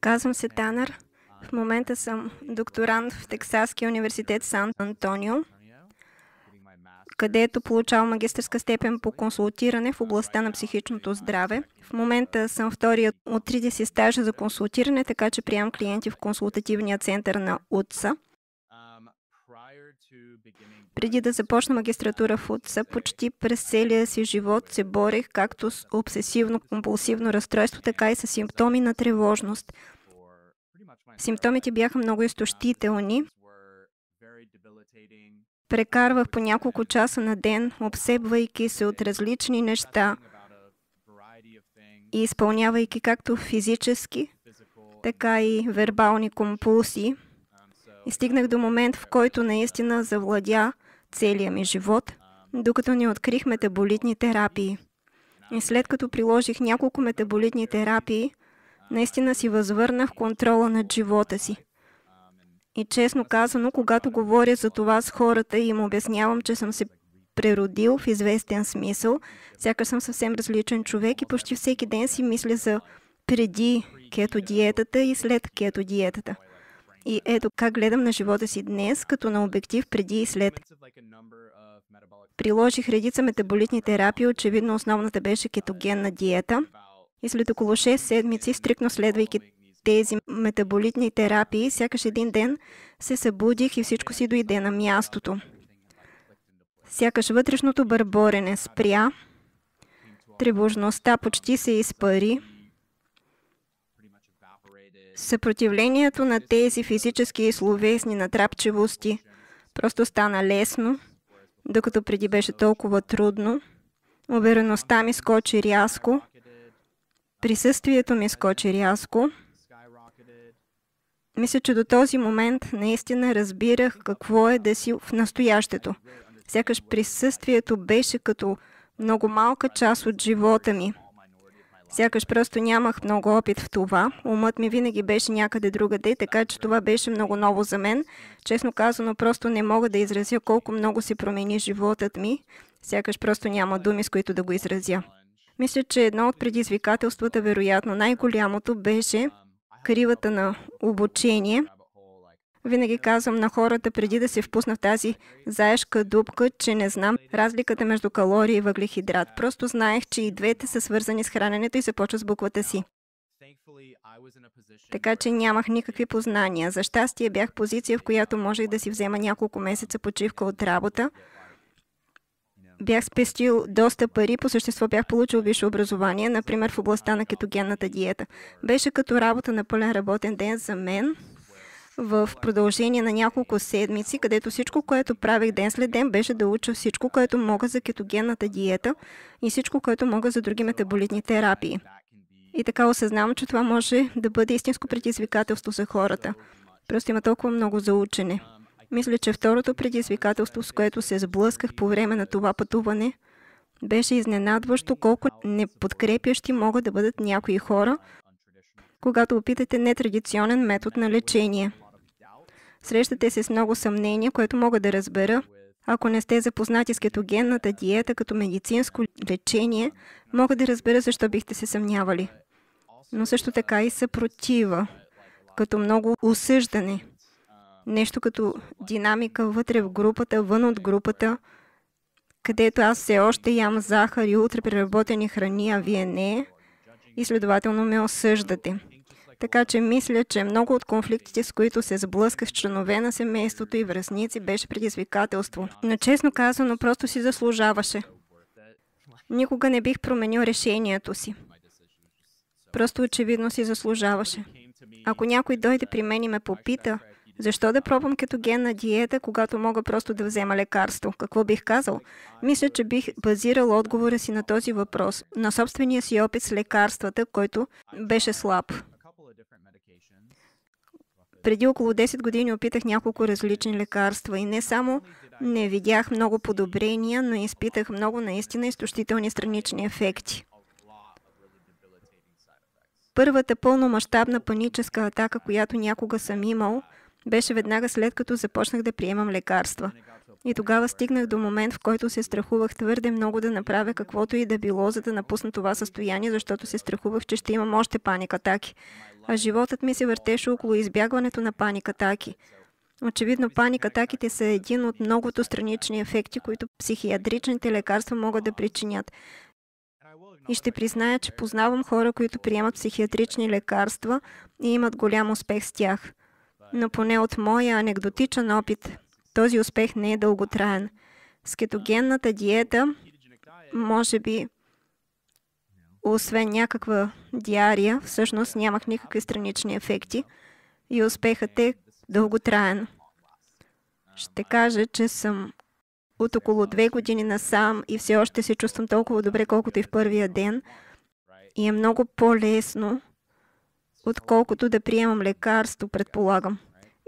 Казвам се Танър. В момента съм докторант в Тексаския университет Сан Антонио, където получавам магистърска степен по консултиране в областта на психичното здраве. В момента съм вторият от 30 стажа за консултиране, така че приемам клиенти в консултативния център на УТСА. Преди да започна магистратура в УТСА, почти през целия си живот се борех както с обсесивно-компулсивно разстройство, така и с симптоми на тревожност. Симптомите бяха много изтощителни. Прекарвах по няколко часа на ден, обсебвайки се от различни неща и изпълнявайки както физически, така и вербални компулсии. И стигнах до момент, в който наистина завладя целия ми живот, докато не открих метаболитни терапии. И след като приложих няколко метаболитни терапии, наистина си възвърнах контрола над живота си. И честно казано, когато говоря за това с хората и им обяснявам, че съм се преродил в известен смисъл, сякаш съм съвсем различен човек и почти всеки ден си мисля за преди кето диетата и след кето диетата. И ето как гледам на живота си днес, като на обектив преди и след. Приложих редица метаболитни терапии, очевидно основната беше кетогенна диета. И след около 6 седмици, стриктно следвайки тези метаболитни терапии, сякаш един ден се събудих и всичко си дойде на мястото. Сякаш вътрешното бърборене спря, тревожността почти се изпари, съпротивлението на тези физически и словесни натрапчивости просто стана лесно, докато преди беше толкова трудно. Увереността ми скочи рязко, присъствието ми скочи рязко. Мисля, че до този момент наистина разбирах какво е да си в настоящето. Сякаш присъствието беше като много малка част от живота ми. Сякаш просто нямах много опит в това. Умът ми винаги беше някъде другаде, така че това беше много ново за мен. Честно казано, просто не мога да изразя колко много се промени животът ми. Сякаш просто няма думи, с които да го изразя. Мисля, че едно от предизвикателствата, вероятно най-голямото, беше кривата на обучение. Винаги казвам на хората, преди да се впусна в тази заешка дупка, че не знам разликата между калории и въглехидрат. Просто знаех, че и двете са свързани с храненето и започва с буквата си. Така че нямах никакви познания. За щастие бях в позиция, в която можех да си взема няколко месеца почивка от работа. Бях спестил доста пари, по същество бях получил висше образование, например в областта на кетогенната диета. Беше като работа на пълен работен ден за мен в продължение на няколко седмици, където всичко, което правих ден след ден, беше да уча всичко, което мога за кетогенната диета и всичко, което мога за други метаболитни терапии. И така осъзнавам, че това може да бъде истинско предизвикателство за хората. Просто има толкова много за учене. Мисля, че второто предизвикателство, с което се сблъсках по време на това пътуване, беше изненадващо колко неподкрепящи могат да бъдат някои хора, когато опитате нетрадиционен метод на лечение. Срещате се с много съмнения, което мога да разбера. Ако не сте запознати с кетогенната диета като медицинско лечение, мога да разбера защо бихте се съмнявали. Но също така и съпротива, като много осъждане. Нещо като динамика вътре в групата, вън от групата, където аз все още ям захар и ултрапреработени храни, а вие не, и следователно ме осъждате. Така че мисля, че много от конфликтите, с които се сблъсках с членове на семейството и връстници, беше предизвикателство. Но честно казано, просто си заслужаваше. Никога не бих променил решението си. Просто очевидно си заслужаваше. Ако някой дойде при мен и ме попита, защо да пробвам кетогенна диета, когато мога просто да взема лекарство? Какво бих казал? Мисля, че бих базирал отговора си на този въпрос, на собствения си опит с лекарствата, който беше слаб. Преди около 10 години опитах няколко различни лекарства и не само не видях много подобрения, но изпитах много наистина изтощителни странични ефекти. Първата пълномащабна паническа атака, която някога съм имал, беше веднага след като започнах да приемам лекарства. И тогава стигнах до момент, в който се страхувах твърде много да направя каквото и да било, за да напусна това състояние, защото се страхувах, че ще имам още паник атаки. а животът ми се въртеше около избягването на паникатаки. Очевидно, паникатаките са един от многото странични ефекти, които психиатричните лекарства могат да причинят. И ще призная, че познавам хора, които приемат психиатрични лекарства и имат голям успех с тях. Но поне от моя анекдотичен опит, този успех не е дълготраен. С кетогенната диета, може би, освен някаква диария, всъщност нямах никакви странични ефекти и успехът е дълготраен. Ще кажа, че съм от около 2 години насам и все още се чувствам толкова добре, колкото и в първия ден. И е много по-лесно, отколкото да приемам лекарство, предполагам.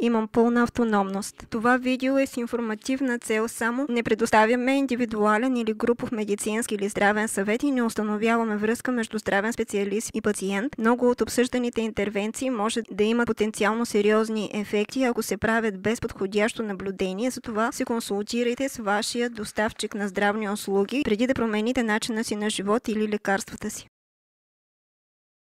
Имам пълна автономност. Това видео е с информативна цел само. Не предоставяме индивидуален или групов медицински или здравен съвет и не установяваме връзка между здравен специалист и пациент. Много от обсъжданите интервенции може да имат потенциално сериозни ефекти, ако се правят без подходящо наблюдение. Затова се консултирайте с вашия доставчик на здравни услуги преди да промените начина си на живот или лекарствата си.